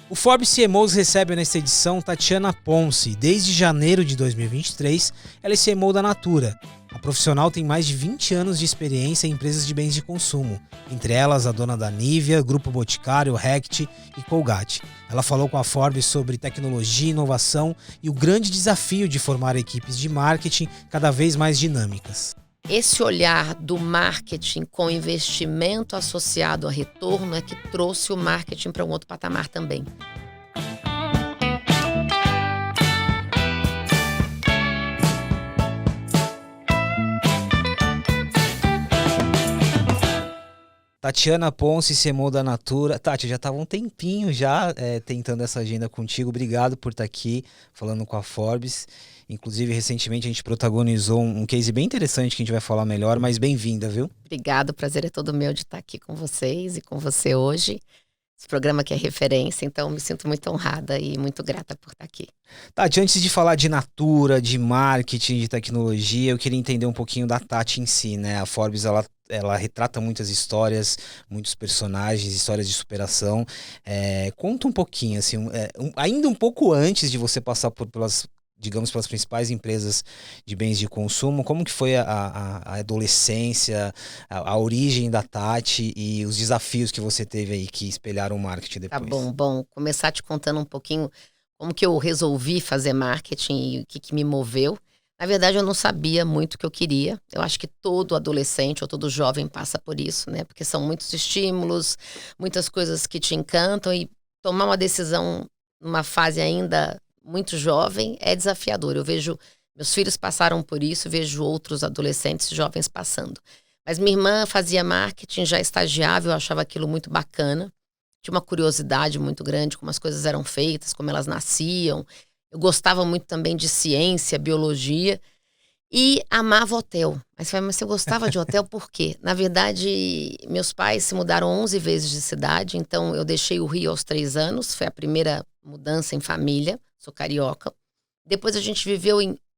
O Forbes CMOs recebe nesta edição Tatiana Ponce. Desde janeiro de 2023, ela é CMO da Natura. A profissional tem mais de 20 anos de experiência em empresas de bens de consumo, entre elas a dona da Nivea, Grupo Boticário, Rect e Colgate. Ela falou com a Forbes sobre tecnologia, inovação e o grande desafio de formar equipes de marketing cada vez mais dinâmicas. Esse olhar do marketing com investimento associado a retorno é que trouxe o marketing para um outro patamar também. Tatiana Ponce, CMO da Natura. Tati, já estava um tempinho já tentando essa agenda contigo. Obrigado por estar aqui falando com a Forbes. Inclusive, recentemente a gente protagonizou um case bem interessante que a gente vai falar melhor, mas bem-vinda, viu? Obrigada, o prazer é todo meu de estar aqui com vocês e com você hoje. Esse programa aqui é referência, então me sinto muito honrada e muito grata por estar aqui. Tati, antes de falar de Natura, de marketing, de tecnologia, eu queria entender um pouquinho da Tati em si, né? A Forbes, ela retrata muitas histórias, muitos personagens, histórias de superação. Conta um pouquinho, assim, ainda um pouco antes de você passar pelas principais empresas de bens de consumo, como que foi a adolescência, a origem da Tati e os desafios que você teve aí que espelharam o marketing depois? Tá bom. Começar te contando um pouquinho como que eu resolvi fazer marketing e o que me moveu. Na verdade, eu não sabia muito o que eu queria. Eu acho que todo adolescente ou todo jovem passa por isso, né? Porque são muitos estímulos, muitas coisas que te encantam e tomar uma decisão numa fase ainda muito jovem é desafiador. Eu vejo, meus filhos passaram por isso, vejo outros adolescentes jovens passando. Mas minha irmã fazia marketing, já estagiava, eu achava aquilo muito bacana. Tinha uma curiosidade muito grande como as coisas eram feitas, como elas nasciam. Eu gostava muito também de ciência, biologia e amava hotel. Mas você gostava de hotel por quê? Na verdade, meus pais se mudaram 11 vezes de cidade, então eu deixei o Rio aos 3 anos, foi a primeira mudança em família, sou carioca. Depois a gente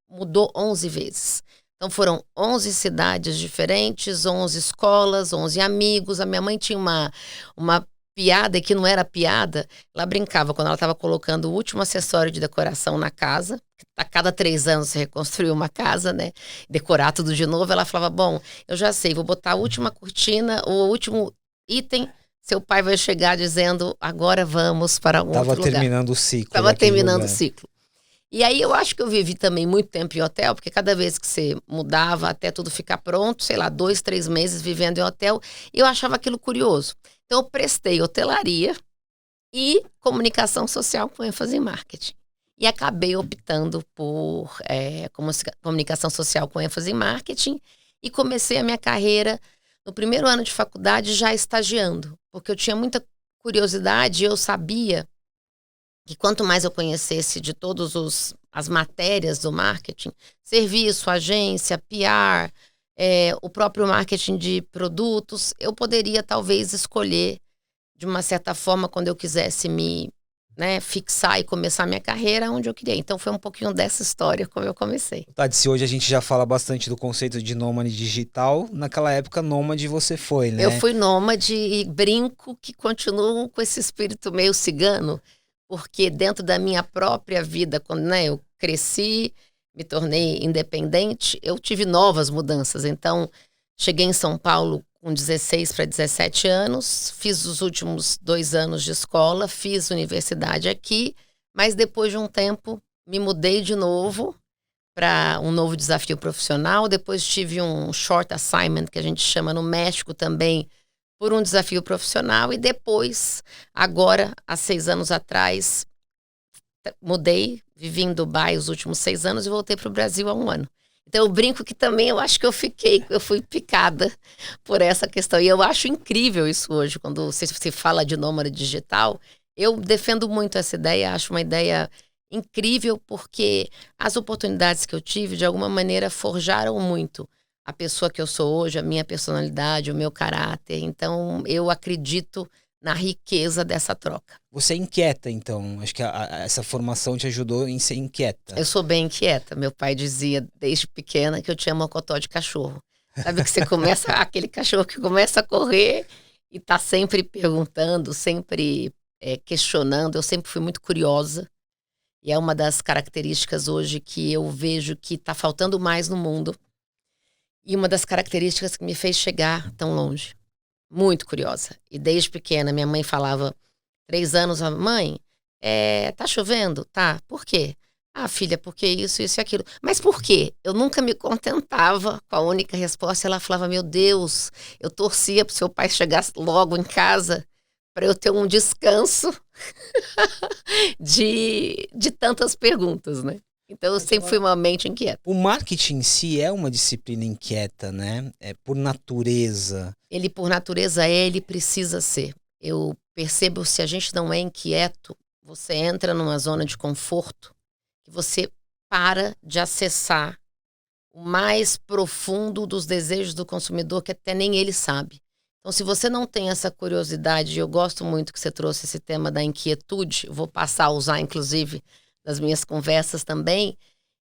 mudou 11 vezes. Então foram 11 cidades diferentes, 11 escolas, 11 amigos. A minha mãe tinha uma piada que não era piada, ela brincava quando ela estava colocando o último acessório de decoração na casa, a cada 3 anos você reconstruiu uma casa, né, decorar tudo de novo, ela falava, bom, eu já sei, vou botar a última cortina, o último item, seu pai vai chegar dizendo, agora vamos para outro lugar. Tava terminando o ciclo. Tava terminando o ciclo. E aí eu acho que eu vivi também muito tempo em hotel, porque cada vez que você mudava até tudo ficar pronto, sei lá, 2, 3 meses vivendo em hotel, eu achava aquilo curioso. Então, eu prestei hotelaria e comunicação social com ênfase em marketing. E acabei optando por comunicação social com ênfase em marketing e comecei a minha carreira no primeiro ano de faculdade já estagiando, porque eu tinha muita curiosidade e eu sabia que quanto mais eu conhecesse de todas as matérias do marketing, serviço, agência, PR, o próprio marketing de produtos, eu poderia talvez escolher de uma certa forma quando eu quisesse me fixar e começar a minha carreira onde eu queria. Então foi um pouquinho dessa história como eu comecei. Tati, se hoje a gente já fala bastante do conceito de nômade digital, naquela época nômade você foi, né? Eu fui nômade e brinco que continuo com esse espírito meio cigano, porque dentro da minha própria vida, quando eu cresci, me tornei independente, eu tive novas mudanças. Então, cheguei em São Paulo com 16 para 17 anos, fiz os últimos 2 anos de escola, fiz universidade aqui, mas depois de um tempo me mudei de novo para um novo desafio profissional. Depois tive um short assignment, que a gente chama no México também, por um desafio profissional. E depois, agora, há 6 anos atrás, mudei, vivi em Dubai os últimos 6 anos e voltei para o Brasil há 1 ano. Então eu brinco que também eu acho que eu fui picada por essa questão. E eu acho incrível isso hoje, quando se fala de nômade digital. Eu defendo muito essa ideia, acho uma ideia incrível, porque as oportunidades que eu tive, de alguma maneira, forjaram muito a pessoa que eu sou hoje, a minha personalidade, o meu caráter. Então eu acredito na riqueza dessa troca. Você é inquieta, então. Acho que essa formação te ajudou em ser inquieta. Eu sou bem inquieta. Meu pai dizia desde pequena que eu tinha mocotó de cachorro. Sabe que você começa, aquele cachorro que começa a correr e tá sempre perguntando, sempre questionando, eu sempre fui muito curiosa. E é uma das características hoje que eu vejo que está faltando mais no mundo. E uma das características que me fez chegar tão longe. Muito curiosa. E desde pequena, minha mãe falava, 3 anos, mãe, tá chovendo? Tá. Por quê? Ah, filha, porque isso e aquilo. Mas por quê? Eu nunca me contentava com a única resposta. Ela falava, meu Deus, eu torcia para o seu pai chegar logo em casa para eu ter um descanso de tantas perguntas, né? Então eu sempre fui uma mente inquieta. O marketing em si é uma disciplina inquieta, né? É por natureza. Ele, por natureza, ele precisa ser. Eu percebo, se a gente não é inquieto, você entra numa zona de conforto que você para de acessar o mais profundo dos desejos do consumidor, que até nem ele sabe. Então, se você não tem essa curiosidade, eu gosto muito que você trouxe esse tema da inquietude, vou passar a usar, inclusive, nas minhas conversas também,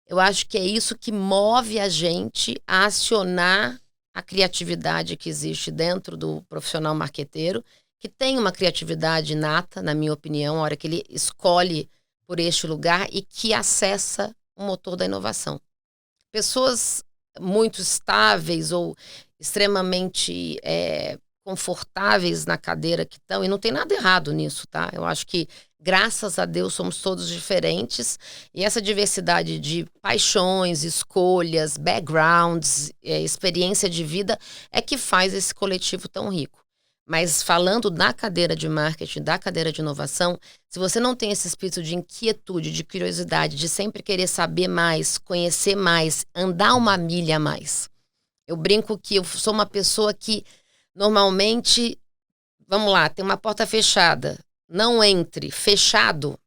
eu acho que é isso que move a gente a acionar a criatividade que existe dentro do profissional marqueteiro, que tem uma criatividade inata, na minha opinião, a hora que ele escolhe por este lugar e que acessa o motor da inovação. Pessoas muito estáveis ou extremamente confortáveis na cadeira que estão, e não tem nada errado nisso, tá? Eu acho que, graças a Deus, somos todos diferentes, e essa diversidade de paixões, escolhas, backgrounds, experiência de vida é que faz esse coletivo tão rico. Mas falando da cadeira de marketing, da cadeira de inovação, se você não tem esse espírito de inquietude, de curiosidade, de sempre querer saber mais, conhecer mais, andar uma milha a mais. Eu brinco que eu sou uma pessoa que normalmente, vamos lá, tem uma porta fechada, não entre, fechado,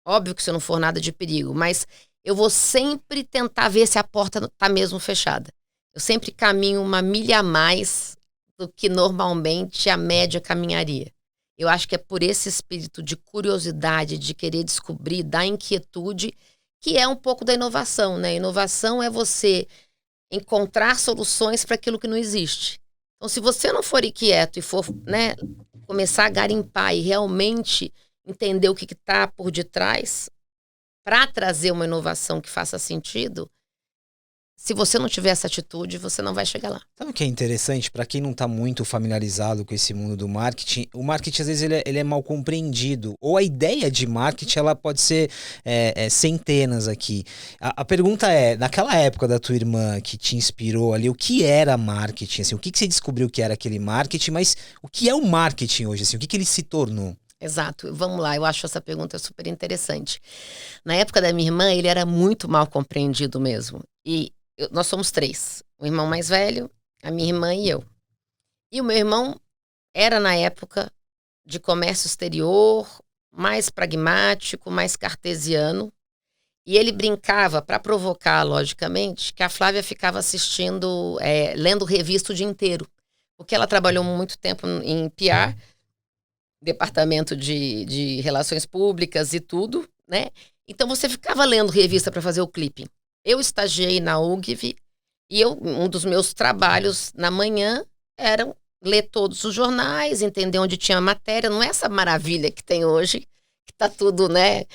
óbvio que se não for nada de perigo, mas eu vou sempre tentar ver se a porta está mesmo fechada. Eu sempre caminho uma milha a mais do que normalmente a média caminharia. Eu acho que é por esse espírito de curiosidade, de querer descobrir, da inquietude, que é um pouco da inovação, né? Inovação é você encontrar soluções para aquilo que não existe. Então, se você não for inquieto e for, né, começar a garimpar e realmente entender o que está por detrás, para trazer uma inovação que faça sentido, se você não tiver essa atitude, você não vai chegar lá. Sabe o que é interessante? Para quem não está muito familiarizado com esse mundo do marketing, o marketing às vezes ele é mal compreendido. Ou a ideia de marketing ela pode ser centenas aqui. A pergunta é, naquela época da tua irmã que te inspirou ali, o que era marketing? Assim, o que você descobriu que era aquele marketing? Mas o que é o marketing hoje? Assim, o que ele se tornou? Exato. Vamos lá, eu acho essa pergunta super interessante. Na época da minha irmã, ele era muito mal compreendido mesmo. E nós somos 3. O irmão mais velho, a minha irmã e eu. E o meu irmão era, na época, de comércio exterior, mais pragmático, mais cartesiano. E ele brincava, para provocar, logicamente, que a Flávia ficava assistindo, lendo revista o dia inteiro. Porque ela trabalhou muito tempo em PR, departamento de relações públicas e tudo, né? Então você ficava lendo revista para fazer o clipping. Eu estagiei na UGV e um dos meus trabalhos na manhã era ler todos os jornais, entender onde tinha matéria. Não é essa maravilha que tem hoje, que está tudo, né,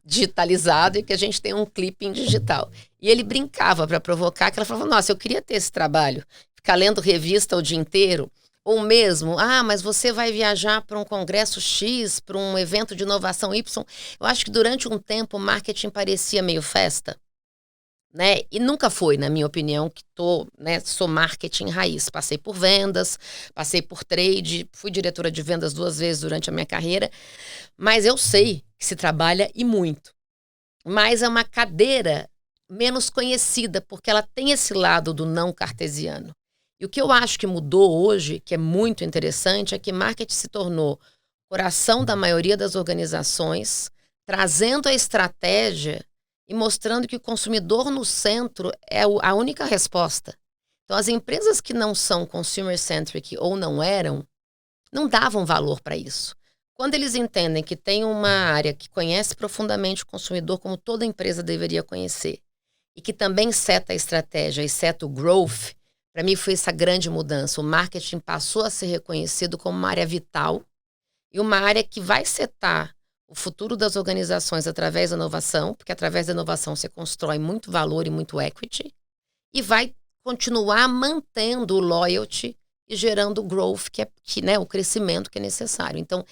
digitalizado e que a gente tem um clipping digital. E ele brincava para provocar, que ela falava, nossa, eu queria ter esse trabalho, ficar lendo revista o dia inteiro. Ou mesmo, mas você vai viajar para um congresso X, para um evento de inovação Y. Eu acho que durante um tempo o marketing parecia meio festa. Né? E nunca foi, na minha opinião, que sou marketing raiz. Passei por vendas, passei por trade, fui diretora de vendas 2 vezes durante a minha carreira, mas eu sei que se trabalha e muito. Mas é uma cadeira menos conhecida, porque ela tem esse lado do não cartesiano. E o que eu acho que mudou hoje, que é muito interessante, é que marketing se tornou coração da maioria das organizações, trazendo a estratégia e mostrando que o consumidor no centro é a única resposta. Então, as empresas que não são consumer-centric ou não eram, não davam valor para isso. Quando eles entendem que tem uma área que conhece profundamente o consumidor, como toda empresa deveria conhecer, e que também seta a estratégia e seta o growth, para mim foi essa grande mudança. O marketing passou a ser reconhecido como uma área vital e uma área que vai setar o futuro das organizações através da inovação, porque através da inovação você constrói muito valor e muito equity, e vai continuar mantendo o loyalty e gerando o growth, né, o crescimento que é necessário. Então,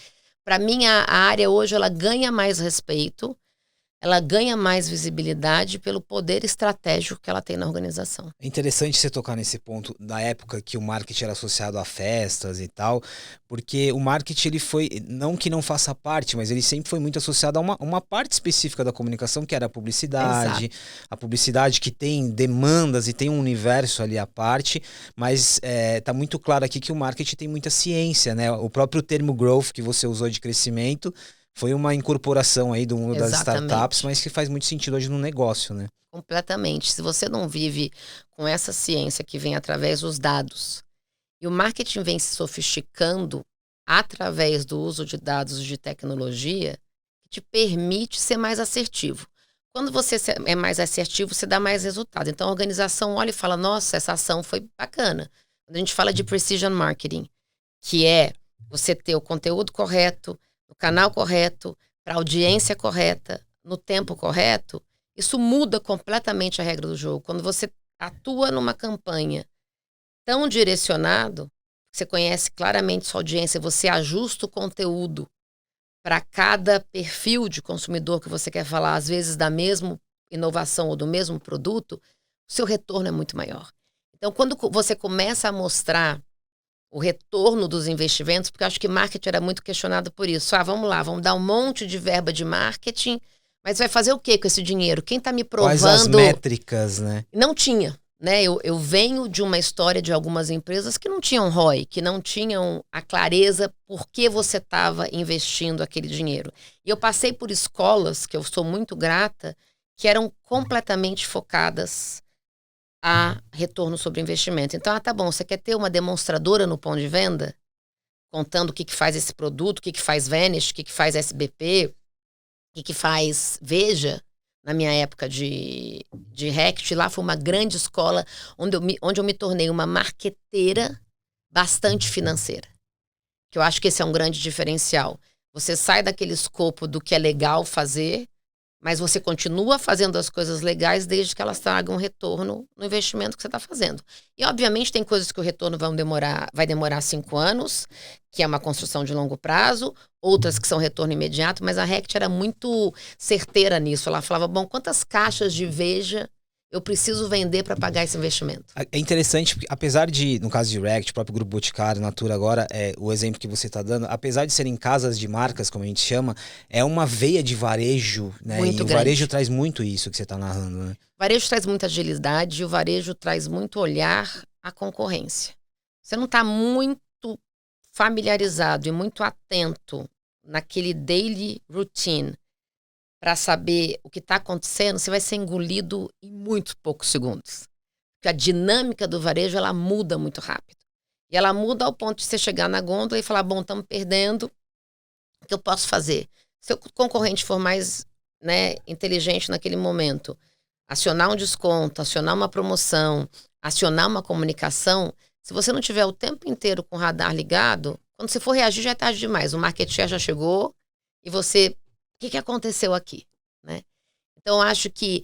para mim, a área hoje ela ganha mais respeito, ela ganha mais visibilidade pelo poder estratégico que ela tem na organização. É interessante você tocar nesse ponto da época que o marketing era associado a festas e tal, porque o marketing ele foi, não que não faça parte, mas ele sempre foi muito associado a uma parte específica da comunicação, que era a publicidade. Exato. A publicidade que tem demandas e tem um universo ali à parte, mas tá muito claro aqui que o marketing tem muita ciência, né? O próprio termo growth que você usou de crescimento foi uma incorporação aí do mundo das startups, mas que faz muito sentido hoje no negócio, né? Completamente. Se você não vive com essa ciência que vem através dos dados, e o marketing vem se sofisticando através do uso de dados de tecnologia, que te permite ser mais assertivo. Quando você é mais assertivo, você dá mais resultado. Então a organização olha e fala, nossa, essa ação foi bacana. Quando a gente fala de precision marketing, que é você ter o conteúdo correto, no canal correto, para a audiência correta, no tempo correto, isso muda completamente a regra do jogo. Quando você atua numa campanha tão direcionado, você conhece claramente sua audiência, você ajusta o conteúdo para cada perfil de consumidor que você quer falar, às vezes da mesma inovação ou do mesmo produto, o seu retorno é muito maior. Então, quando você começa a mostrar o retorno dos investimentos, porque eu acho que marketing era muito questionado por isso. Vamos lá, vamos dar um monte de verba de marketing, mas vai fazer o que com esse dinheiro? Quem está me provando... Quais as métricas, né? Não tinha, né? Eu venho de uma história de algumas empresas que não tinham ROI, que não tinham a clareza por que você estava investindo aquele dinheiro. E eu passei por escolas, que eu sou muito grata, que eram completamente focadas a retorno sobre investimento. Então, tá bom, você quer ter uma demonstradora no ponto de venda? Contando o que faz esse produto, o que faz Vanish, o que faz SBP, o que faz Veja. Na minha época de Rect, lá foi uma grande escola onde eu me tornei uma marqueteira bastante financeira. Que eu acho que esse é um grande diferencial. Você sai daquele escopo do que é legal fazer, mas você continua fazendo as coisas legais desde que elas tragam retorno no investimento que você está fazendo. E, obviamente, tem coisas que o retorno vai demorar 5 anos, que é uma construção de longo prazo, outras que são retorno imediato, mas a Rect era muito certeira nisso. Ela falava, bom, quantas caixas de Veja eu preciso vender para pagar esse investimento? É interessante, porque apesar de, no caso de Rect, o próprio Grupo Boticário, Natura agora, o exemplo que você está dando, apesar de serem casas de marcas, como a gente chama, é uma veia de varejo, né? Muito e o varejo traz muito isso que você está narrando, né? O varejo traz muita agilidade, o varejo traz muito olhar à concorrência. Você não está muito familiarizado e muito atento naquele daily routine para saber o que está acontecendo, você vai ser engolido em muito poucos segundos. Porque a dinâmica do varejo, ela muda muito rápido. E ela muda ao ponto de você chegar na gôndola e falar, bom, estamos perdendo, o que eu posso fazer? Se o concorrente for mais, né, inteligente naquele momento, acionar um desconto, acionar uma promoção, acionar uma comunicação, se você não tiver o tempo inteiro com o radar ligado, quando você for reagir já é tarde demais. O marketing já chegou e você... O que aconteceu aqui, né? Então, eu acho que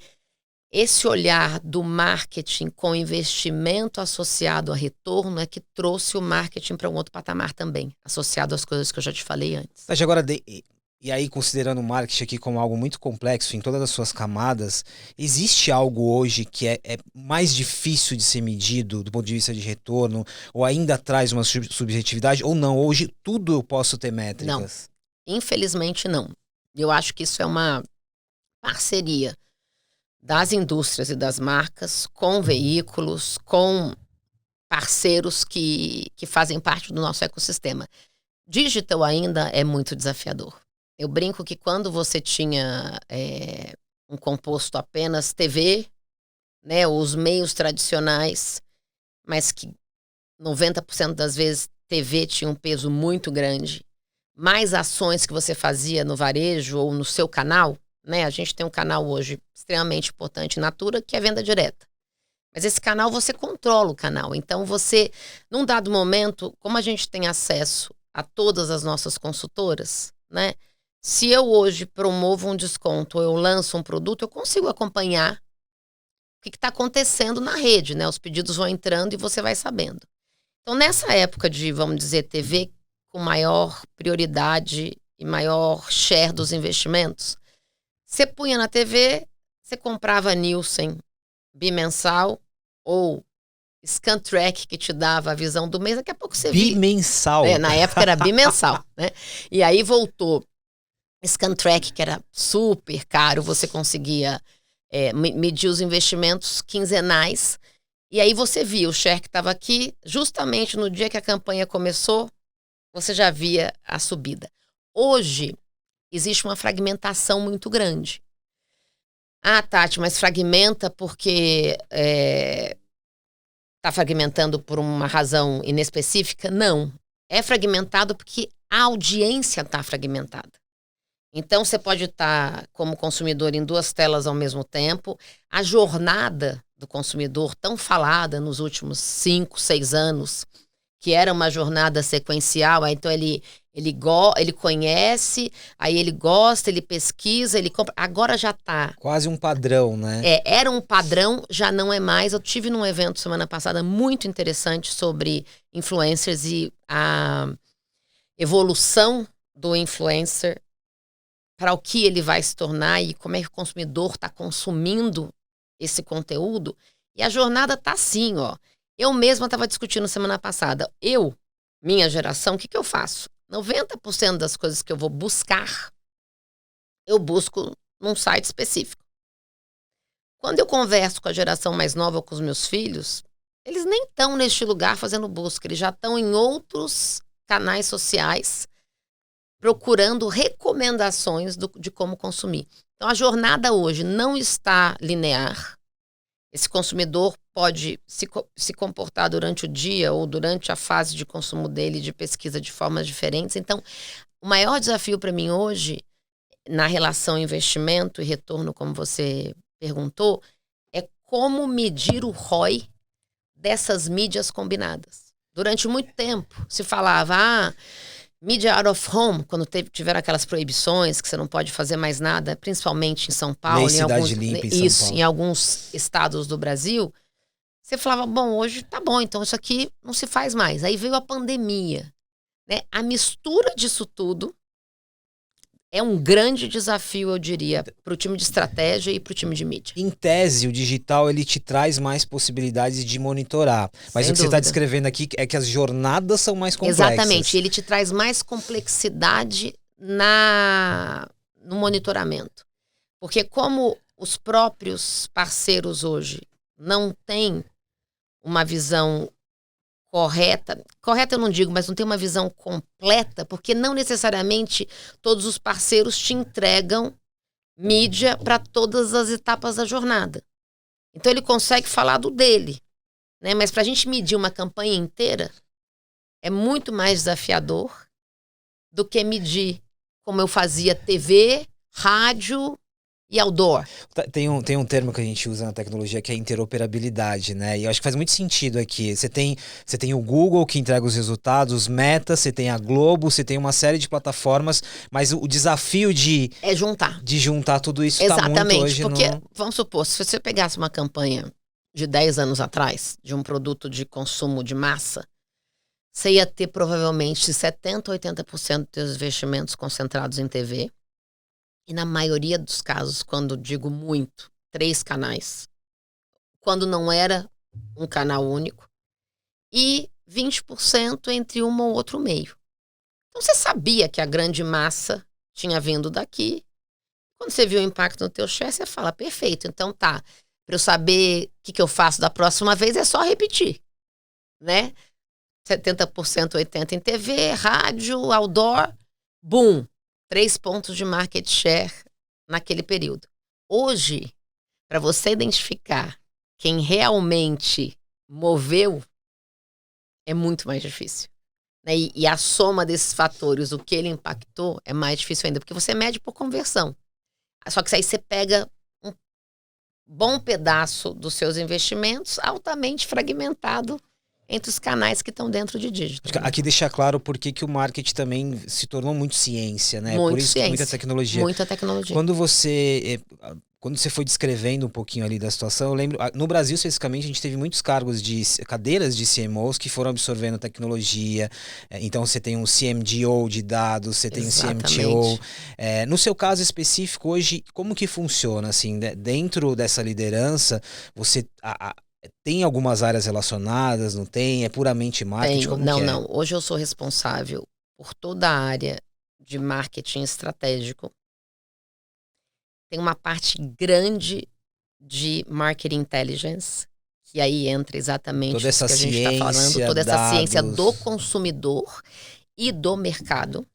esse olhar do marketing com investimento associado a retorno é que trouxe o marketing para um outro patamar também, associado às coisas que eu já te falei antes. Mas agora, e aí considerando o marketing aqui como algo muito complexo em todas as suas camadas, existe algo hoje que é mais difícil de ser medido do ponto de vista de retorno, ou ainda traz uma subjetividade, ou não? Hoje tudo eu posso ter métricas? Não, infelizmente não. Eu acho que isso é uma parceria das indústrias e das marcas com veículos, com parceiros que fazem parte do nosso ecossistema. Digital ainda é muito desafiador. Eu brinco que quando você tinha um composto apenas TV, né, os meios tradicionais, mas que 90% das vezes TV tinha um peso muito grande, mais ações que você fazia no varejo ou no seu canal, né? A gente tem um canal hoje extremamente importante, Natura, que é venda direta. Mas esse canal, você controla o canal. Então, você, num dado momento, como a gente tem acesso a todas as nossas consultoras, né? Se eu hoje promovo um desconto ou eu lanço um produto, eu consigo acompanhar o que está acontecendo na rede, né? Os pedidos vão entrando e você vai sabendo. Então, nessa época de, vamos dizer, TV com maior prioridade e maior share dos investimentos, você punha na TV, você comprava Nielsen bimensal ou Scantrack, que te dava a visão do mês, daqui a pouco você via. Bimensal. Na época era bimensal, né? E aí voltou Scantrack, que era super caro, você conseguia medir os investimentos quinzenais. E aí você via o share que estava aqui, justamente no dia que a campanha começou, você já via a subida. Hoje, existe uma fragmentação muito grande. Ah, Tati, mas fragmenta porque está fragmentando por uma razão inespecífica? Não. É fragmentado porque a audiência está fragmentada. Então, você pode estar como consumidor em 2 telas ao mesmo tempo. A jornada do consumidor, tão falada nos últimos 5, 6 anos, que era uma jornada sequencial, então ele conhece, aí ele gosta, ele pesquisa, ele compra. Agora já está. Quase um padrão, né? Era um padrão, já não é mais. Eu tive num evento semana passada muito interessante sobre influencers e a evolução do influencer para o que ele vai se tornar e como é que o consumidor está consumindo esse conteúdo. E a jornada tá assim, ó. Eu mesma estava discutindo semana passada. Minha geração, o que eu faço? 90% das coisas que eu vou buscar, eu busco num site específico. Quando eu converso com a geração mais nova, com os meus filhos, eles nem estão neste lugar fazendo busca. Eles já estão em outros canais sociais procurando recomendações de como consumir. Então, a jornada hoje não está linear. Esse consumidor pode se comportar durante o dia ou durante a fase de consumo dele, de pesquisa, de formas diferentes. Então, o maior desafio para mim hoje, na relação investimento e retorno, como você perguntou, é como medir o ROI dessas mídias combinadas. Durante muito tempo se falava, mídia out of home, quando tiveram aquelas proibições que você não pode fazer mais nada, principalmente em São Paulo, em alguns estados do Brasil, você falava, bom, hoje tá bom, então isso aqui não se faz mais. Aí veio a pandemia, né? A mistura disso tudo é um grande desafio, eu diria, para o time de estratégia e para o time de mídia. Em tese, o digital ele te traz mais possibilidades de monitorar. Mas Sem o que você está descrevendo aqui é que as jornadas são mais complexas. Exatamente. Ele te traz mais complexidade no monitoramento. Porque como os próprios parceiros hoje não têm uma visão correta eu não digo, mas não tem uma visão completa, porque não necessariamente todos os parceiros te entregam mídia para todas as etapas da jornada. Então ele consegue falar do dele, né? Mas para a gente medir uma campanha inteira é muito mais desafiador do que medir como eu fazia TV, rádio e outdoor. Tem um termo que a gente usa na tecnologia que é interoperabilidade, né? E eu acho que faz muito sentido aqui. Você tem o Google que entrega os resultados, Meta, você tem a Globo, você tem uma série de plataformas, mas o desafio de juntar tudo isso está muito hoje porque, vamos supor, se você pegasse uma campanha de 10 anos atrás, de um produto de consumo de massa, você ia ter provavelmente 70% a 80% dos investimentos concentrados em TV. E na maioria dos casos, quando digo muito, 3 canais. Quando não era um canal único. E 20% entre um ou outro meio. Então você sabia que a grande massa tinha vindo daqui. Quando você viu o impacto no teu share, você fala, perfeito, então tá. Para eu saber o que eu faço da próxima vez, é só repetir. Né? 70%, 80% em TV, rádio, outdoor, boom. 3 pontos de market share naquele período. Hoje, para você identificar quem realmente moveu, é muito mais difícil. Né? E a soma desses fatores, o que ele impactou, é mais difícil ainda, porque você mede por conversão. Só que aí você pega um bom pedaço dos seus investimentos altamente fragmentado entre os canais que estão dentro de digital. Aqui deixar claro por que o marketing também se tornou muito ciência, né? Muito Por isso que muita ciência, tecnologia. muita tecnologia. Quando você foi descrevendo um pouquinho ali da situação, eu lembro, no Brasil especificamente, a gente teve muitos cadeiras de CMOs que foram absorvendo tecnologia. Então você tem um CMDO de dados, você tem um CMTO. No seu caso específico hoje, como que funciona? Assim, dentro dessa liderança, você tem algumas áreas relacionadas, não tem? É puramente marketing? Como que é? Não. Hoje eu sou responsável por toda a área de marketing estratégico. Tem uma parte grande de marketing intelligence, que aí entra exatamente toda essa isso que a gente está falando, toda essa ciência do consumidor e do mercado,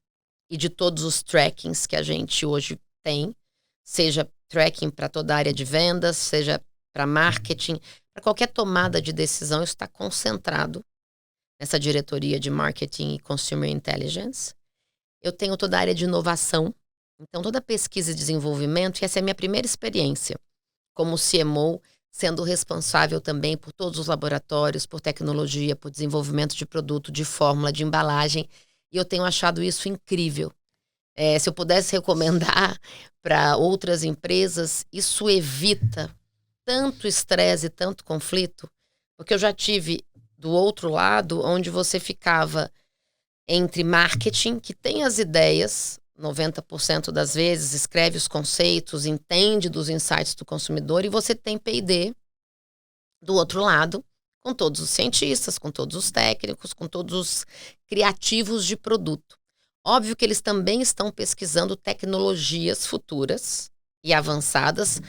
e de todos os trackings que a gente hoje tem, seja tracking para toda a área de vendas, seja para marketing, para qualquer tomada de decisão, isso está concentrado nessa diretoria de marketing e consumer intelligence. Eu tenho toda a área de inovação. Então, toda pesquisa e desenvolvimento, e essa é a minha primeira experiência como CMO, sendo responsável também por todos os laboratórios, por tecnologia, por desenvolvimento de produto, de fórmula, de embalagem, e eu tenho achado isso incrível. Se eu pudesse recomendar para outras empresas, isso evita tanto estresse e tanto conflito, porque eu já tive do outro lado, onde você ficava entre marketing, que tem as ideias, 90% das vezes, escreve os conceitos, entende dos insights do consumidor, e você tem P&D do outro lado, com todos os cientistas, com todos os técnicos, com todos os criativos de produto. Óbvio que eles também estão pesquisando tecnologias futuras e avançadas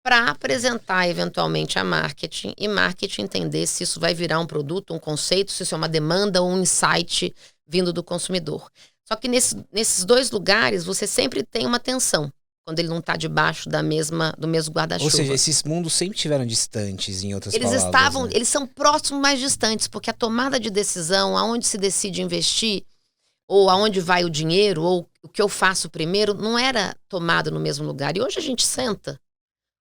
para apresentar eventualmente a marketing, e marketing entender se isso vai virar um produto, um conceito, se isso é uma demanda ou um insight vindo do consumidor. Só que nesses dois lugares, você sempre tem uma tensão, quando ele não está debaixo do mesmo guarda-chuva. Ou seja, esses mundos sempre estiveram distantes, em outras palavras. Né? Eles são próximos, mas distantes, porque a tomada de decisão, aonde se decide investir, ou aonde vai o dinheiro, ou o que eu faço primeiro, não era tomado no mesmo lugar. E hoje a gente senta,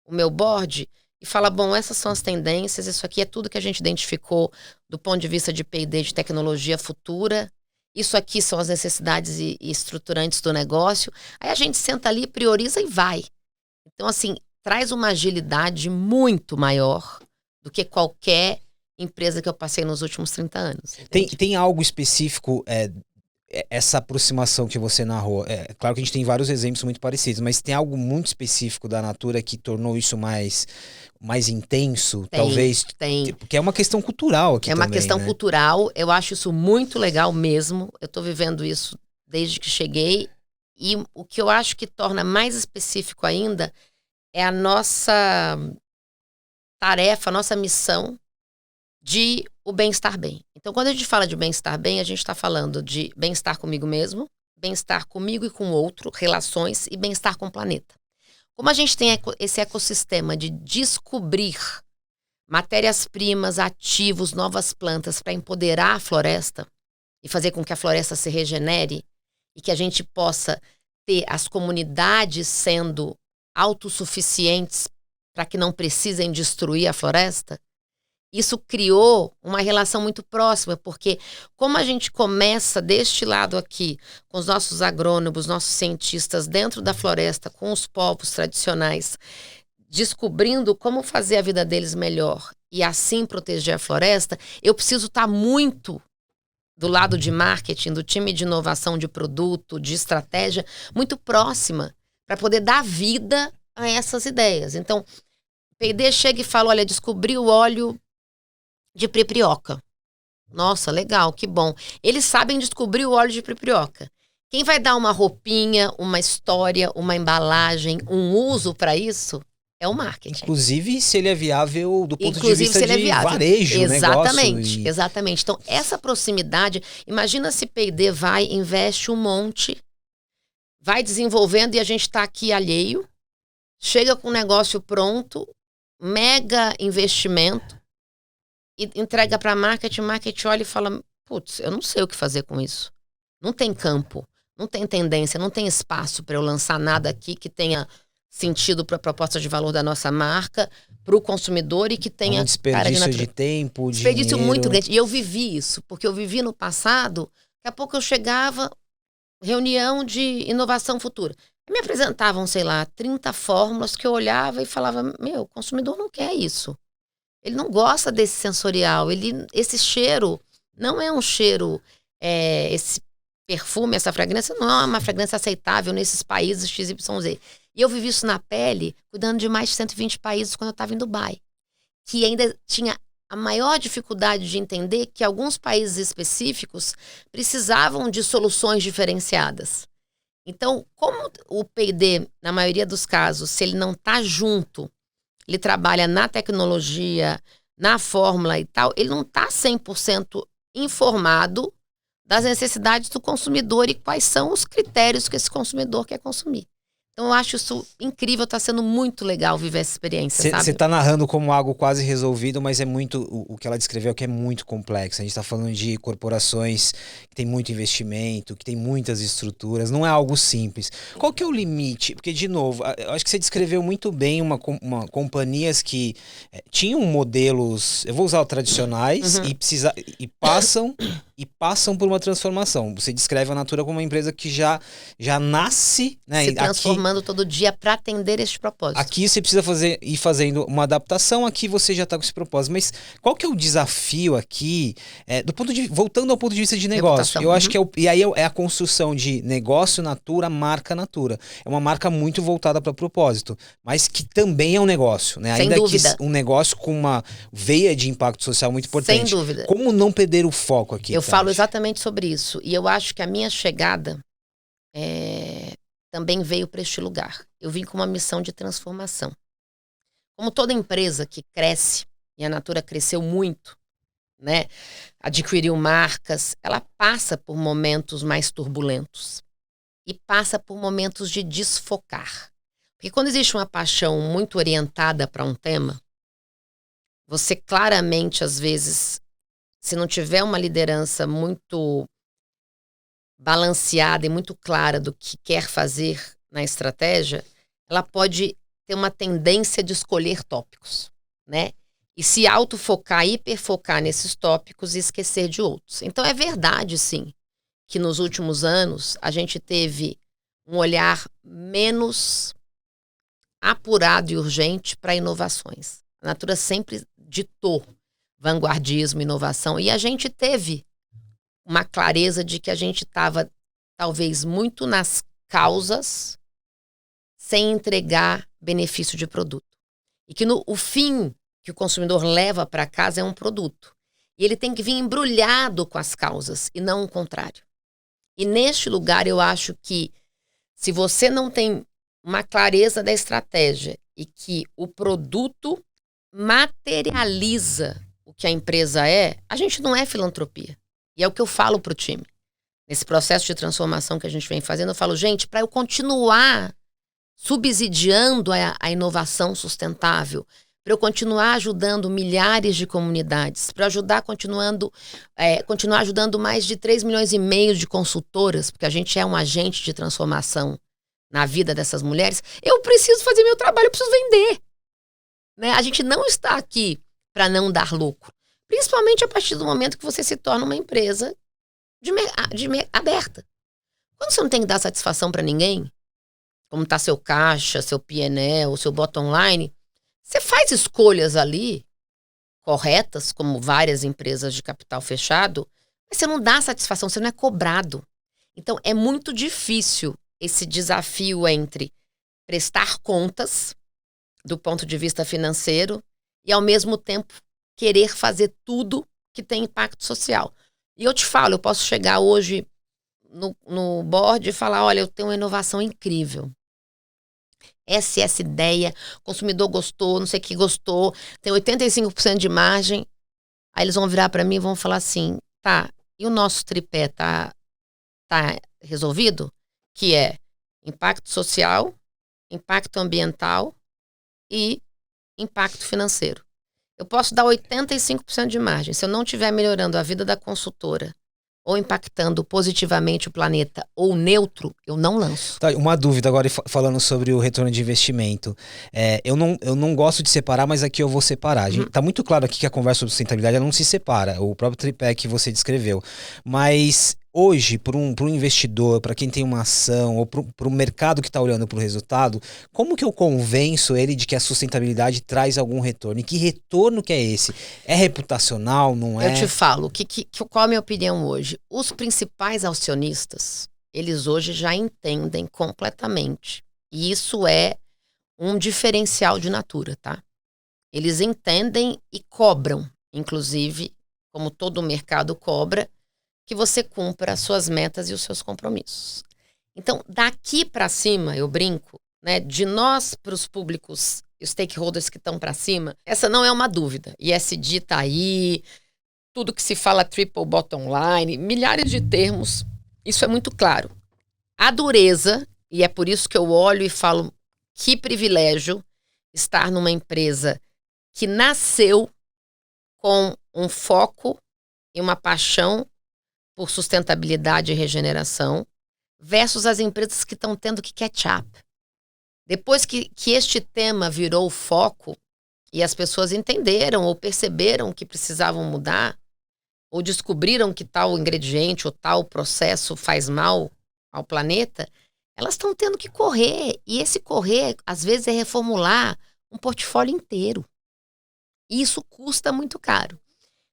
o meu board, e fala, bom, essas são as tendências, isso aqui é tudo que a gente identificou do ponto de vista de P&D, de tecnologia futura. Isso aqui são as necessidades e estruturantes do negócio. Aí a gente senta ali, prioriza e vai. Então, assim, traz uma agilidade muito maior do que qualquer empresa que eu passei nos últimos 30 anos. Tem algo específico, essa aproximação que você narrou? Claro que a gente tem vários exemplos muito parecidos, mas tem algo muito específico da Natura que tornou isso mais intenso, talvez? Tem. Porque é uma questão cultural aqui também, uma questão cultural, eu acho isso muito legal mesmo. Eu estou vivendo isso desde que cheguei, e o que eu acho que torna mais específico ainda é a nossa tarefa, a nossa missão de o bem-estar bem. Então, quando a gente fala de bem-estar bem, a gente está falando de bem-estar comigo mesmo, bem-estar comigo e com o outro, relações, e bem-estar com o planeta. Como a gente tem esse ecossistema de descobrir matérias-primas, ativos, novas plantas para empoderar a floresta e fazer com que a floresta se regenere e que a gente possa ter as comunidades sendo autossuficientes para que não precisem destruir a floresta, isso criou uma relação muito próxima, porque como a gente começa deste lado aqui, com os nossos agrônomos, nossos cientistas dentro da floresta, com os povos tradicionais, descobrindo como fazer a vida deles melhor e assim proteger a floresta, eu preciso estar muito do lado de marketing, do time de inovação de produto, de estratégia, muito próxima, para poder dar vida a essas ideias. Então, o P&D chega e fala, olha, descobri o óleo de pripirioca. Nossa, legal, que bom. Eles sabem descobrir o óleo de pripirioca. Quem vai dar uma roupinha, uma história, uma embalagem, um uso para isso é o marketing. Inclusive, se ele é viável do ponto de vista de varejo, exatamente, negócio. Exatamente. Então, essa proximidade, imagina se P&D vai, investe um monte, vai desenvolvendo e a gente está aqui alheio, chega com o negócio pronto, mega investimento, e entrega para marketing olha e fala, putz, eu não sei o que fazer com isso. Não tem campo, não tem tendência, não tem espaço para eu lançar nada aqui que tenha sentido para a proposta de valor da nossa marca, para o consumidor e que tenha um desperdício de tempo, desperdício dinheiro. muito grande. E eu vivi isso, porque eu vivi no passado, daqui a pouco eu chegava, reunião de inovação futura. Me apresentavam, sei lá, 30 fórmulas que eu olhava e falava, meu, o consumidor não quer isso. Ele não gosta desse sensorial, esse cheiro não é um cheiro, esse perfume, essa fragrância não é uma fragrância aceitável nesses países XYZ. E eu vivi isso na pele, cuidando de mais de 120 países quando eu estava em Dubai. Que ainda tinha a maior dificuldade de entender que alguns países específicos precisavam de soluções diferenciadas. Então, como o P&D, na maioria dos casos, se ele não está junto, ele trabalha na tecnologia, na fórmula e tal, ele não está 100% informado das necessidades do consumidor e quais são os critérios que esse consumidor quer consumir. Então, eu acho isso incrível, tá sendo muito legal viver essa experiência, sabe? Você tá narrando como algo quase resolvido, mas é muito, o que ela descreveu que é muito complexo. A gente tá falando de corporações que tem muito investimento, que tem muitas estruturas, não é algo simples. Qual que é o limite? Porque, de novo, eu acho que você descreveu muito bem uma companhias que tinham modelos, eu vou usar os tradicionais, e passam por uma transformação. Você descreve a Natura como uma empresa que já nasce, né? Se transformando todo dia para atender este propósito. Aqui você precisa ir fazendo uma adaptação, aqui você já está com esse propósito. Mas qual que é o desafio aqui, voltando ao ponto de vista de negócio? Eu acho que é a construção de negócio Natura, marca Natura. É uma marca muito voltada para propósito, mas que também é um negócio, né? Sem dúvida. Que um negócio com uma veia de impacto social muito importante. Sem dúvida. Como não perder o foco aqui? Eu falo exatamente sobre isso. E eu acho que a minha chegada também veio para este lugar. Eu vim com uma missão de transformação. Como toda empresa que cresce, e a Natura cresceu muito, né? Adquiriu marcas, ela passa por momentos mais turbulentos. E passa por momentos de desfocar. Porque quando existe uma paixão muito orientada para um tema, você claramente, às vezes, se não tiver uma liderança muito balanceada e muito clara do que quer fazer na estratégia, ela pode ter uma tendência de escolher tópicos, né? E se autofocar, hiperfocar nesses tópicos e esquecer de outros. Então é verdade, sim, que nos últimos anos a gente teve um olhar menos apurado e urgente para inovações. A Natura sempre ditou vanguardismo, inovação, e a gente teve uma clareza de que a gente estava talvez muito nas causas sem entregar benefício de produto. E que o fim que o consumidor leva para casa é um produto. E ele tem que vir embrulhado com as causas e não o contrário. E neste lugar eu acho que se você não tem uma clareza da estratégia e que o produto materializa o que a empresa é, a gente não é filantropia. E é o que eu falo pro time. Nesse processo de transformação que a gente vem fazendo, eu falo, gente, para eu continuar subsidiando a inovação sustentável, para eu continuar ajudando milhares de comunidades, para continuar ajudando mais de 3,5 milhões de consultoras, porque a gente é um agente de transformação na vida dessas mulheres, eu preciso fazer meu trabalho, eu preciso vender. Né? A gente não está aqui para não dar lucro. Principalmente a partir do momento que você se torna uma empresa aberta. Quando você não tem que dar satisfação para ninguém, como está seu caixa, seu P&L, seu bottom line, você faz escolhas ali corretas, como várias empresas de capital fechado, mas você não dá satisfação, você não é cobrado. Então é muito difícil esse desafio entre prestar contas do ponto de vista financeiro e ao mesmo tempo querer fazer tudo que tem impacto social. E eu te falo, eu posso chegar hoje no board e falar, olha, eu tenho uma inovação incrível. Essa ideia, o consumidor gostou, não sei o que gostou, tem 85% de margem. Aí eles vão virar para mim e vão falar assim, tá, e o nosso tripé tá resolvido? Que é impacto social, impacto ambiental e impacto financeiro. Eu posso dar 85% de margem. Se eu não estiver melhorando a vida da consultora ou impactando positivamente o planeta ou neutro, eu não lanço. Tá, uma dúvida agora falando sobre o retorno de investimento. Eu não gosto de separar, mas aqui eu vou separar. Tá muito claro aqui que a conversa sobre sustentabilidade ela não se separa, o próprio tripé que você descreveu. Mas hoje, para um investidor, para quem tem uma ação, ou para o mercado que está olhando para o resultado, como que eu convenço ele de que a sustentabilidade traz algum retorno? E que retorno que é esse? É reputacional, não é? Eu te falo, qual a minha opinião hoje? Os principais acionistas, eles hoje já entendem completamente. E isso é um diferencial de Natura, tá? Eles entendem e cobram, inclusive, como todo o mercado cobra, que você cumpra as suas metas e os seus compromissos. Então, daqui para cima, eu brinco, né, de nós para os públicos e os stakeholders que estão para cima, essa não é uma dúvida. ESG tá aí, tudo que se fala triple bottom line, milhares de termos, isso é muito claro. A dureza, e é por isso que eu olho e falo, que privilégio estar numa empresa que nasceu com um foco e uma paixão por sustentabilidade e regeneração, versus as empresas que estão tendo que catch up. Depois que este tema virou o foco e as pessoas entenderam ou perceberam que precisavam mudar, ou descobriram que tal ingrediente ou tal processo faz mal ao planeta, elas estão tendo que correr. E esse correr, às vezes, é reformular um portfólio inteiro. E isso custa muito caro.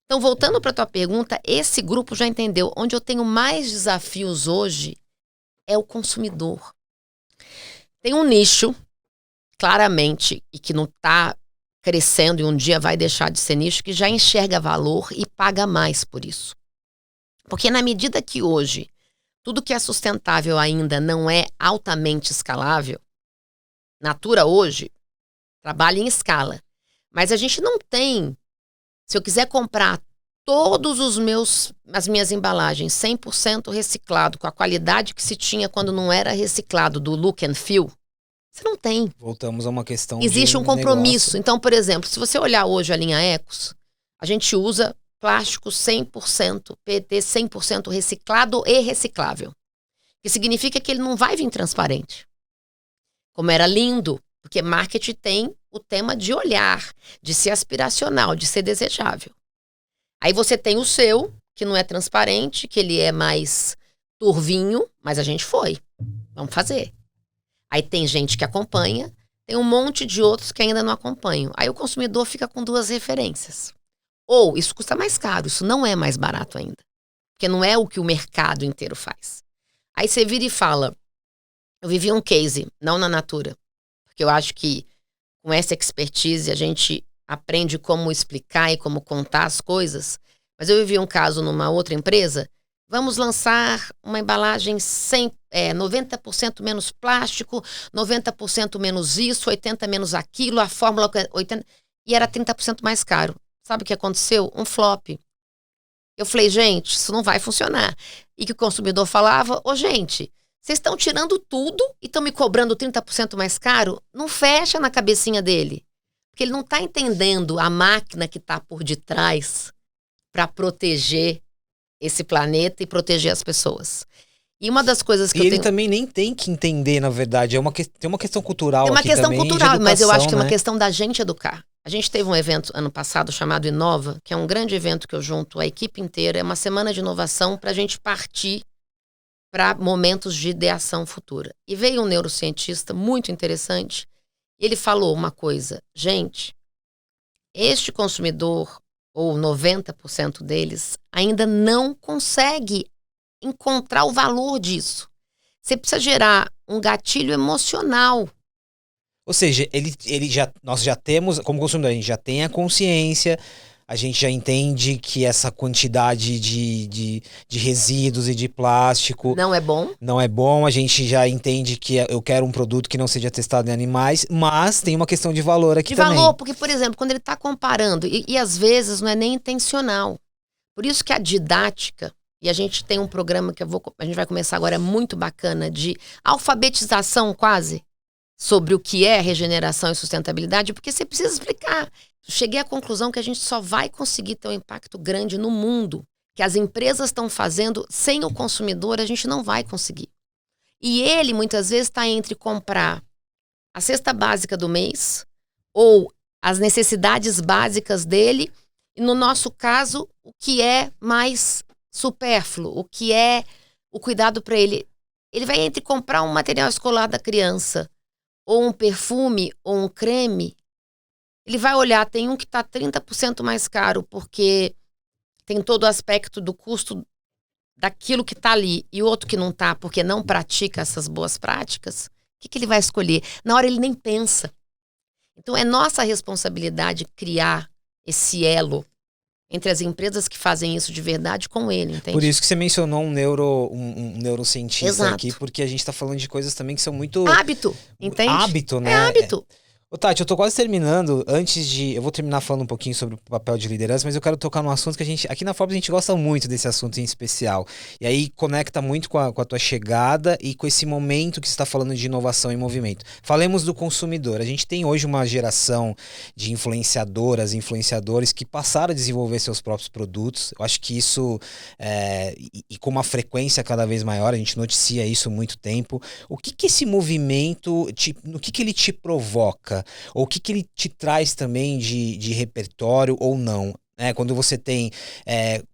Então, voltando para a tua pergunta, esse grupo já entendeu. Onde eu tenho mais desafios hoje é o consumidor. Tem um nicho, claramente, e que não está crescendo e um dia vai deixar de ser nicho, que já enxerga valor e paga mais por isso. Porque na medida que hoje tudo que é sustentável ainda não é altamente escalável, Natura hoje trabalha em escala. Mas a gente não tem... Se eu quiser comprar todos as minhas embalagens 100% reciclado, com a qualidade que se tinha quando não era reciclado, do look and feel, você não tem. Voltamos a uma questão Existe um compromisso. negócio. Então, por exemplo, se você olhar hoje a linha Ecos, a gente usa plástico 100%, PET 100% reciclado e reciclável. Que significa que ele não vai vir transparente. Como era lindo, porque marketing tem o tema de olhar, de ser aspiracional, de ser desejável. Aí você tem o seu, que não é transparente, que ele é mais turvinho, mas a gente foi. Vamos fazer. Aí tem gente que acompanha, tem um monte de outros que ainda não acompanham. Aí o consumidor fica com duas referências. Ou isso custa mais caro, isso não é mais barato ainda. Porque não é o que o mercado inteiro faz. Aí você vira e fala, eu vivi um case, não na Natura, porque eu acho que com essa expertise a gente aprende como explicar e como contar as coisas, mas eu vivi um caso numa outra empresa, vamos lançar uma embalagem 90% menos plástico, 90% menos isso, 80% menos aquilo, a fórmula 80%, e era 30% mais caro. Sabe o que aconteceu? Um flop. Eu falei, gente, isso não vai funcionar. E que o consumidor falava, gente, vocês estão tirando tudo e estão me cobrando 30% mais caro? Não fecha na cabecinha dele. Porque ele não está entendendo a máquina que está por detrás para proteger esse planeta e proteger as pessoas. E uma das coisas que ele também nem tem que entender, na verdade. Tem uma questão cultural aqui também. É uma questão cultural, mas eu acho que é uma questão da gente educar. A gente teve um evento ano passado chamado Inova, que é um grande evento que eu junto a equipe inteira. É uma semana de inovação para a gente partir para momentos de ideação futura. E veio um neurocientista muito interessante. Ele falou uma coisa. Gente, este consumidor, ou 90% deles, ainda não consegue encontrar o valor disso. Você precisa gerar um gatilho emocional. Ou seja, nós já temos, como consumidor, a gente já tem a consciência, a gente já entende que essa quantidade de resíduos e de plástico não é bom. Não é bom, a gente já entende que eu quero um produto que não seja testado em animais, mas tem uma questão de valor aqui também. De valor, porque, por exemplo, quando ele está comparando, e às vezes não é nem intencional. Por isso que a didática, e a gente tem um programa que a gente vai começar agora, é muito bacana, de alfabetização quase, sobre o que é regeneração e sustentabilidade, porque você precisa explicar. Cheguei à conclusão que a gente só vai conseguir ter um impacto grande no mundo que as empresas estão fazendo, sem o consumidor a gente não vai conseguir. E ele, muitas vezes, está entre comprar a cesta básica do mês ou as necessidades básicas dele, e no nosso caso, o que é mais supérfluo, o que é o cuidado para ele. Ele vai entre comprar um material escolar da criança, ou um perfume, ou um creme. Ele vai olhar, tem um que está 30% mais caro, porque tem todo o aspecto do custo daquilo que está ali, e outro que não está, porque não pratica essas boas práticas. O que ele vai escolher? Na hora ele nem pensa. Então é nossa responsabilidade criar esse elo entre as empresas que fazem isso de verdade com ele, entende? Por isso que você mencionou um neurocientista Exato. aqui, porque a gente está falando de coisas também que são muito... Hábito, entende? Hábito, né? É hábito. Ô, Tati, eu tô quase terminando. Eu vou terminar falando um pouquinho sobre o papel de liderança, mas eu quero tocar num assunto que aqui na Forbes a gente gosta muito desse assunto em especial. E aí conecta muito com a tua chegada e com esse momento que você está falando de inovação e movimento. Falemos do consumidor. A gente tem hoje uma geração de influenciadores que passaram a desenvolver seus próprios produtos. Eu acho que isso, e com uma frequência cada vez maior, a gente noticia isso há muito tempo. O que esse movimento, no que ele te provoca? Ou o que ele te traz também de repertório ou não? Quando você tem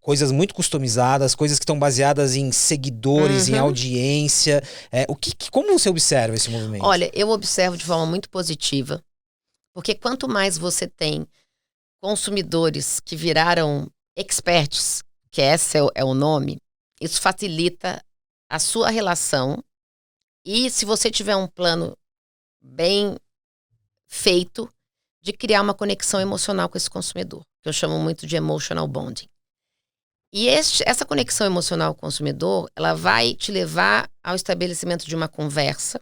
coisas muito customizadas, coisas que estão baseadas em seguidores, em audiência. Como você observa esse movimento? Olha, eu observo de forma muito positiva, porque quanto mais você tem consumidores que viraram experts, que esse é o nome, isso facilita a sua relação. E se você tiver um plano bem feito de criar uma conexão emocional com esse consumidor, que eu chamo muito de emotional bonding. E essa conexão emocional com o consumidor, ela vai te levar ao estabelecimento de uma conversa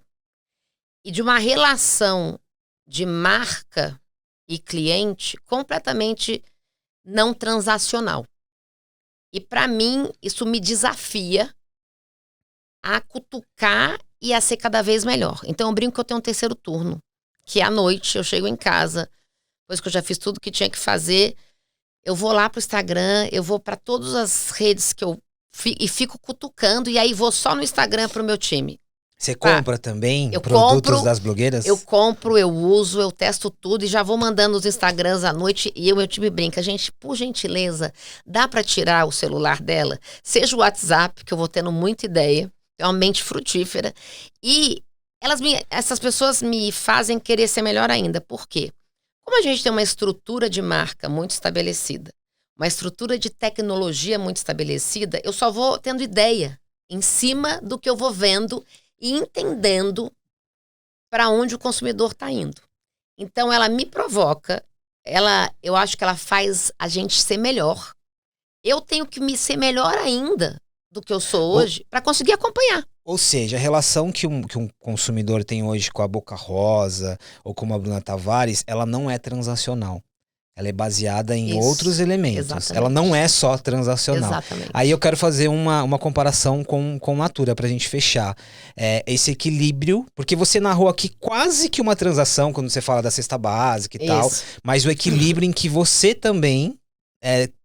e de uma relação de marca e cliente completamente não transacional. E para mim, isso me desafia a cutucar e a ser cada vez melhor. Então eu brinco que eu tenho um terceiro turno, que à noite eu chego em casa, depois que eu já fiz tudo que tinha que fazer, eu vou lá pro Instagram, eu vou para todas as redes que e fico cutucando, e aí vou só no Instagram pro meu time. Você compra também eu produtos compro, das blogueiras? Eu compro, eu uso, eu testo tudo e já vou mandando os Instagrams à noite, e o meu time brinca, gente, por gentileza, dá para tirar o celular dela? Seja o WhatsApp, que eu vou tendo muita ideia, é uma mente frutífera, e essas pessoas me fazem querer ser melhor ainda. Por quê? Como a gente tem uma estrutura de marca muito estabelecida, uma estrutura de tecnologia muito estabelecida, eu só vou tendo ideia em cima do que eu vou vendo e entendendo para onde o consumidor está indo. Então ela me provoca, eu acho que ela faz a gente ser melhor. Eu tenho que me ser melhor ainda do que eu sou hoje para conseguir acompanhar. Ou seja, a relação que um consumidor tem hoje com a Boca Rosa ou com a Bruna Tavares, ela não é transacional. Ela é baseada em outros elementos. Exatamente. Ela não é só transacional. Exatamente. Aí eu quero fazer uma comparação com Natura pra gente fechar. Esse equilíbrio, porque você narrou aqui quase que uma transação quando você fala da cesta básica e tal, mas o equilíbrio em que você também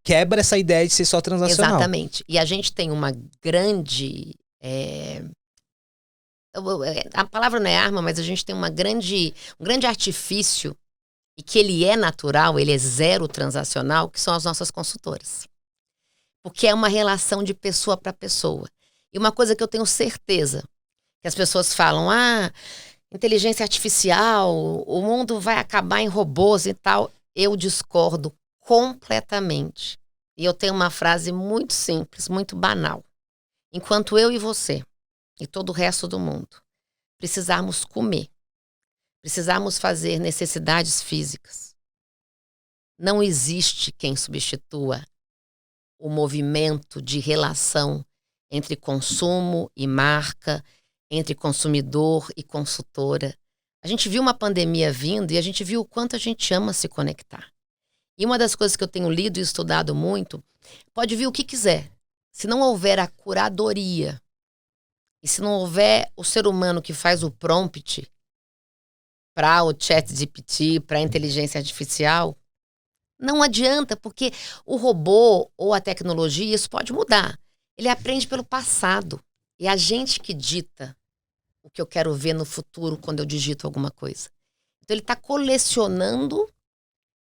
quebra essa ideia de ser só transacional. Exatamente. E a gente tem uma grande... a palavra não é arma, mas a gente tem um grande artifício, e que ele é natural, ele é zero transacional, que são as nossas consultoras. Porque é uma relação de pessoa para pessoa. E uma coisa que eu tenho certeza, que as pessoas falam, inteligência artificial, o mundo vai acabar em robôs e tal. Eu discordo completamente. E eu tenho uma frase muito simples, muito banal. Enquanto eu e você, e todo o resto do mundo, precisarmos comer, precisarmos fazer necessidades físicas, não existe quem substitua o movimento de relação entre consumo e marca, entre consumidor e consultora. A gente viu uma pandemia vindo e a gente viu o quanto a gente ama se conectar. E uma das coisas que eu tenho lido e estudado muito, pode vir o que quiser. Se não houver a curadoria, e se não houver o ser humano que faz o prompt para o ChatGPT, para a inteligência artificial, Não adianta, porque o robô ou a tecnologia, isso pode mudar. Ele aprende pelo passado. É a gente que dita o que eu quero ver no futuro quando eu digito alguma coisa. Então ele está colecionando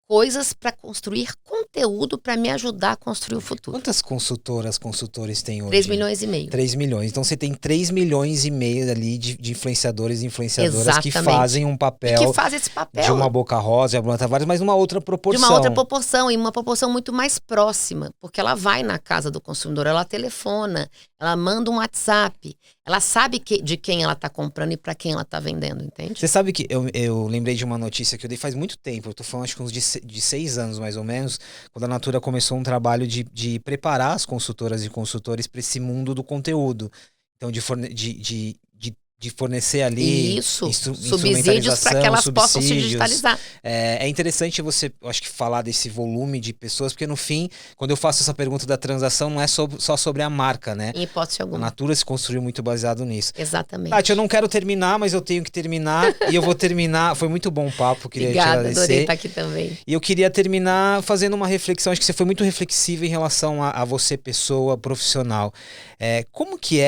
coisas para construir conteúdo para me ajudar a construir o futuro. Quantas consultores tem hoje? 3 milhões e meio. 3 milhões. Então você tem 3 milhões e meio ali de influenciadores e influenciadoras Exatamente. que fazem um papel. E que fazem esse papel. De uma Boca Rosa, de uma Bruna Tavares, mas numa outra proporção. De uma outra proporção, e uma proporção muito mais próxima. Porque ela vai na casa do consumidor, ela telefona, ela manda um WhatsApp. Ela sabe de quem ela está comprando e para quem ela está vendendo, entende? Você sabe que eu lembrei de uma notícia que eu dei faz muito tempo. Eu tô falando acho que uns de 6 anos mais ou menos, quando a Natura começou um trabalho de preparar as consultoras e consultores para esse mundo do conteúdo. Então, de fornecer ali subsídios para que elas possam se digitalizar. É interessante você, eu acho que falar desse volume de pessoas, porque no fim, quando eu faço essa pergunta da transação, não é só sobre a marca, né? Em hipótese alguma. A Natura se construiu muito baseado nisso. Exatamente. Tati, eu não quero terminar, mas eu tenho que terminar e eu vou terminar. Foi muito bom o papo, queria te agradecer. Adorei estar aqui também. E eu queria terminar fazendo uma reflexão, acho que você foi muito reflexiva em relação a você, pessoa profissional. Como que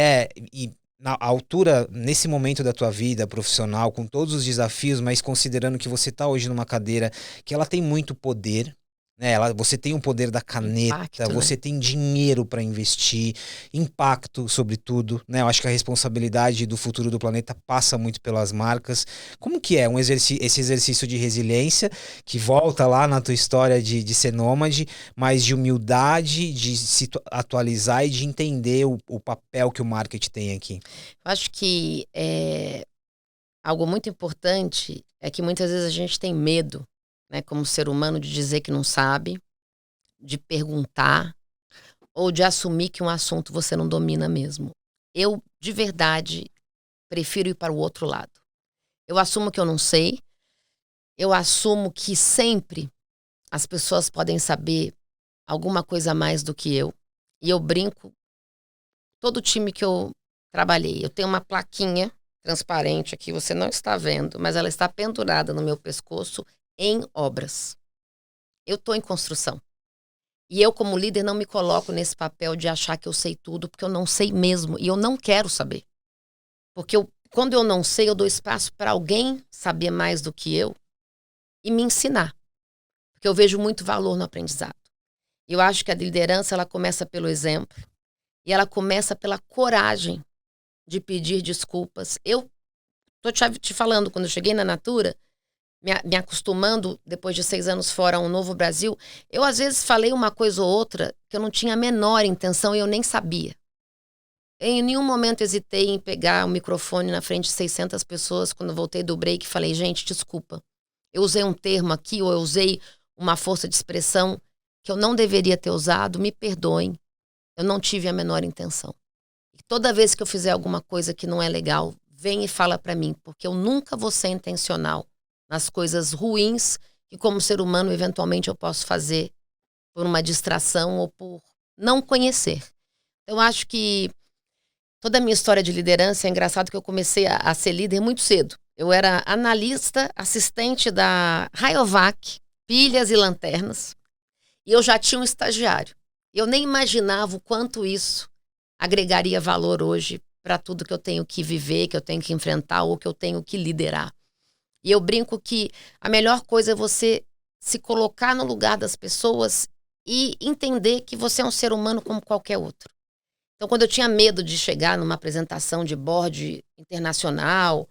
na altura, nesse momento da tua vida profissional, com todos os desafios, mas considerando que você está hoje numa cadeira que ela tem muito poder, né? Você tem o poder da caneta, impacto, você tem dinheiro para investir, impacto sobretudo, né? Eu acho que a responsabilidade do futuro do planeta passa muito pelas marcas. Como que é esse exercício de resiliência, que volta lá na tua história de ser nômade, mas de humildade, de se atualizar e de entender o papel que o marketing tem aqui? Eu acho que algo muito importante é que muitas vezes a gente tem medo, né, como ser humano, de dizer que não sabe, de perguntar ou de assumir que um assunto você não domina mesmo. Eu, de verdade, prefiro ir para o outro lado. Eu assumo que eu não sei, eu assumo que sempre as pessoas podem saber alguma coisa a mais do que eu. E eu brinco, todo time que eu trabalhei, eu tenho uma plaquinha transparente aqui, você não está vendo, mas ela está pendurada no meu pescoço em obras. Eu estou em construção. E eu, como líder, não me coloco nesse papel de achar que eu sei tudo, porque eu não sei mesmo. E eu não quero saber. Porque quando eu não sei, eu dou espaço para alguém saber mais do que eu e me ensinar. Porque eu vejo muito valor no aprendizado. Eu acho que a liderança, ela começa pelo exemplo. E ela começa pela coragem de pedir desculpas. Eu estou te falando, quando eu cheguei na Natura, me acostumando, depois de 6 anos fora, a um novo Brasil, eu às vezes falei uma coisa ou outra que eu não tinha a menor intenção e eu nem sabia. Em nenhum momento hesitei em pegar o microfone na frente de 600 pessoas quando voltei do break e falei, gente, desculpa. Eu usei um termo aqui ou eu usei uma força de expressão que eu não deveria ter usado, me perdoem. Eu não tive a menor intenção. E toda vez que eu fizer alguma coisa que não é legal, vem e fala pra mim, porque eu nunca vou ser intencional nas coisas ruins que, como ser humano, eventualmente eu posso fazer por uma distração ou por não conhecer. Eu acho que toda a minha história de liderança, é engraçado que eu comecei a ser líder muito cedo. Eu era analista, assistente da Rayovac, pilhas e lanternas, e eu já tinha um estagiário. Eu nem imaginava o quanto isso agregaria valor hoje para tudo que eu tenho que viver, que eu tenho que enfrentar ou que eu tenho que liderar. E eu brinco que a melhor coisa é você se colocar no lugar das pessoas e entender que você é um ser humano como qualquer outro. Então, quando eu tinha medo de chegar numa apresentação de board internacional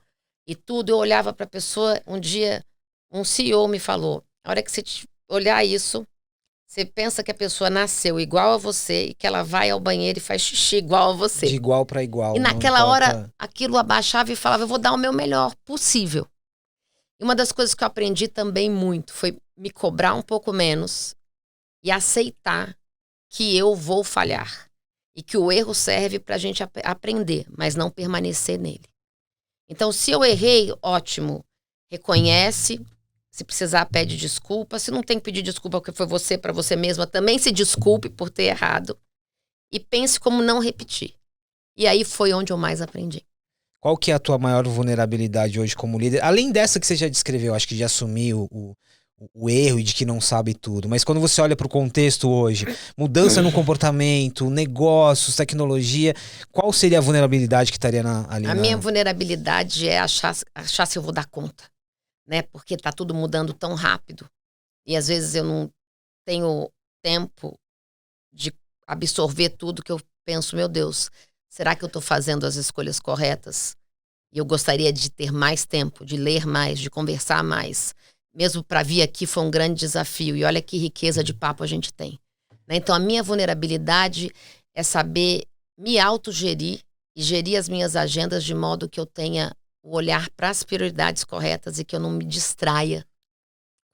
e tudo, eu olhava para a pessoa. Um dia, um CEO me falou, a hora que você olhar isso, você pensa que a pessoa nasceu igual a você e que ela vai ao banheiro e faz xixi igual a você. De igual para igual. E naquela hora, aquilo abaixava e falava, eu vou dar o meu melhor possível. E uma das coisas que eu aprendi também muito foi me cobrar um pouco menos e aceitar que eu vou falhar. E que o erro serve para a gente aprender, mas não permanecer nele. Então, se eu errei, ótimo. Reconhece. Se precisar, pede desculpa. Se não tem que pedir desculpa porque foi você para você mesma, também se desculpe por ter errado. E pense como não repetir. E aí foi onde eu mais aprendi. Qual que é a tua maior vulnerabilidade hoje como líder? Além dessa que você já descreveu, acho que de assumir o o erro e de que não sabe tudo. Mas quando você olha para o contexto hoje, mudança no comportamento, negócios, tecnologia, qual seria a vulnerabilidade que estaria ali? A minha vulnerabilidade é achar se eu vou dar conta, né? Porque tá tudo mudando tão rápido. E às vezes eu não tenho tempo de absorver tudo que eu penso, meu Deus, será que eu tô fazendo as escolhas corretas? E eu gostaria de ter mais tempo, de ler mais, de conversar mais. Mesmo para vir aqui foi um grande desafio. E olha que riqueza de papo a gente tem, né? Então, a minha vulnerabilidade é saber me autogerir e gerir as minhas agendas de modo que eu tenha o olhar para as prioridades corretas e que eu não me distraia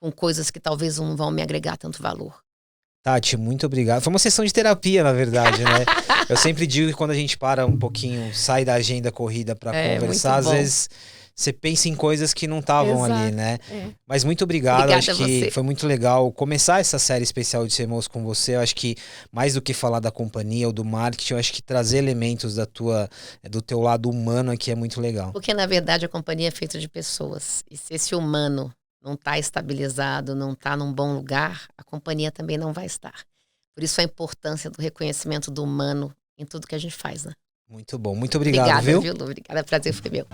com coisas que talvez não vão me agregar tanto valor. Tati, muito obrigado. Foi uma sessão de terapia, na verdade, né? Eu sempre digo que quando a gente para um pouquinho, sai da agenda corrida para conversar, às vezes você pensa em coisas que não estavam ali, né? Mas muito obrigado. Obrigada acho que você. foi muito legal começar essa série especial de CMOs com você. Eu acho que mais do que falar da companhia ou do marketing, eu acho que trazer elementos do teu lado humano aqui é muito legal. Porque, na verdade, a companhia é feita de pessoas. E se esse humano não está estabilizado, não está num bom lugar, a companhia também não vai estar. Por isso a importância do reconhecimento do humano em tudo que a gente faz, né? Muito bom. Muito obrigado, Obrigada, viu? viu, Lu? Obrigada, prazer foi meu.